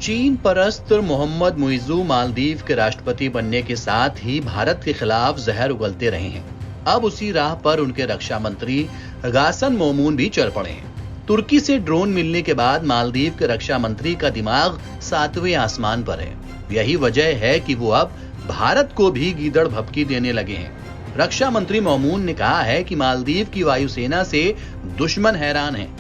चीन परस्त मोहम्मद मुइज़ू मालदीव के राष्ट्रपति बनने के साथ ही भारत के खिलाफ जहर उगलते रहे हैं। अब उसी राह पर उनके रक्षा मंत्री गासन मोमून भी चल पड़े हैं। तुर्की से ड्रोन मिलने के बाद मालदीव के रक्षा मंत्री का दिमाग 7वें आसमान पर है। यही वजह है कि वो अब भारत को भी गीदड़ भभकी देने लगे हैं। रक्षा मंत्री मोमून ने कहा है कि मालदीव की वायुसेना से दुश्मन हैरान है।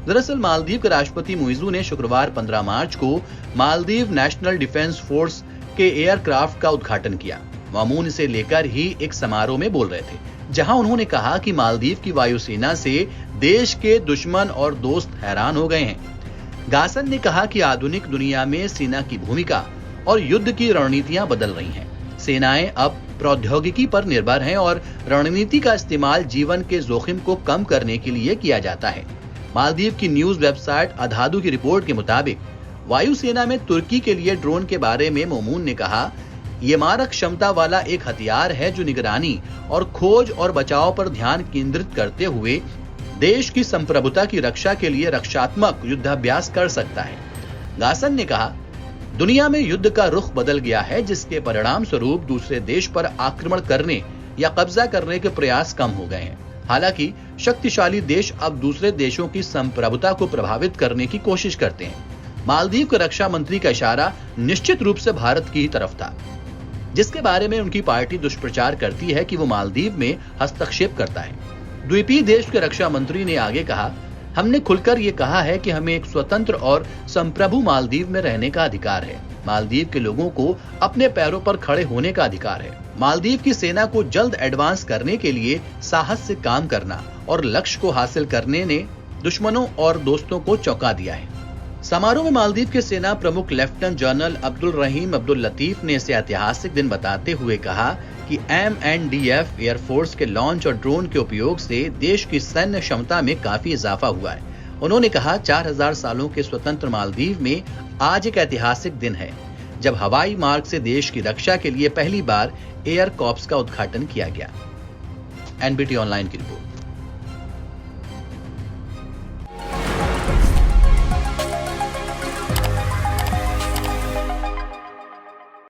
दरअसल मालदीव के राष्ट्रपति मुइज़ू ने शुक्रवार 15 मार्च को मालदीव नेशनल डिफेंस फोर्स के एयरक्राफ्ट का उद्घाटन किया। मोमून इसे लेकर ही एक समारोह में बोल रहे थे, जहां उन्होंने कहा कि मालदीव की वायुसेना से देश के दुश्मन और दोस्त हैरान हो गए हैं। गासन ने कहा कि आधुनिक दुनिया में सेना की भूमिका और युद्ध की रणनीतियां बदल रही हैं। सेनाएं अब प्रौद्योगिकी पर निर्भर हैं और रणनीति का इस्तेमाल जीवन के जोखिम को कम करने के लिए किया जाता है। मालदीव की न्यूज वेबसाइट अधादू की रिपोर्ट के मुताबिक वायुसेना में तुर्की के लिए ड्रोन के बारे में मोमून ने कहा, ये मारक क्षमता वाला एक हथियार है जो निगरानी और खोज और बचाव पर ध्यान केंद्रित करते हुए देश की संप्रभुता की रक्षा के लिए रक्षात्मक युद्धाभ्यास कर सकता है। गासन ने कहा, दुनिया में युद्ध का रुख बदल गया है, जिसके परिणाम स्वरूप दूसरे देश पर आक्रमण करने या कब्जा करने के प्रयास कम हो गए हैं। हालांकि शक्तिशाली देश अब दूसरे देशों की संप्रभुता को प्रभावित करने की कोशिश करते हैं। मालदीव के रक्षा मंत्री का इशारा निश्चित रूप से भारत की ही तरफ था, जिसके बारे में उनकी पार्टी दुष्प्रचार करती है कि वो मालदीव में हस्तक्षेप करता है। द्वीपीय देश के रक्षा मंत्री ने आगे कहा, हमने खुलकर ये कहा है कि हमें एक स्वतंत्र और संप्रभु मालदीव में रहने का अधिकार है। मालदीव के लोगों को अपने पैरों पर खड़े होने का अधिकार है। मालदीव की सेना को जल्द एडवांस करने के लिए साहस से काम करना और लक्ष्य को हासिल करने ने दुश्मनों और दोस्तों को चौंका दिया है। समारोह में मालदीव के सेना प्रमुख लेफ्टिनेंट जनरल अब्दुल रहीम अब्दुल लतीफ ने इसे ऐतिहासिक दिन बताते हुए कहा कि MNDF एयरफोर्स के लॉन्च और ड्रोन के उपयोग से देश की सैन्य क्षमता में काफी इजाफा हुआ है। उन्होंने कहा, 4000 सालों के स्वतंत्र मालदीव में आज एक ऐतिहासिक दिन है, जब हवाई मार्ग से देश की रक्षा के लिए पहली बार एयर कॉर्प्स का उद्घाटन किया गया। NBT ऑनलाइन की रिपोर्ट।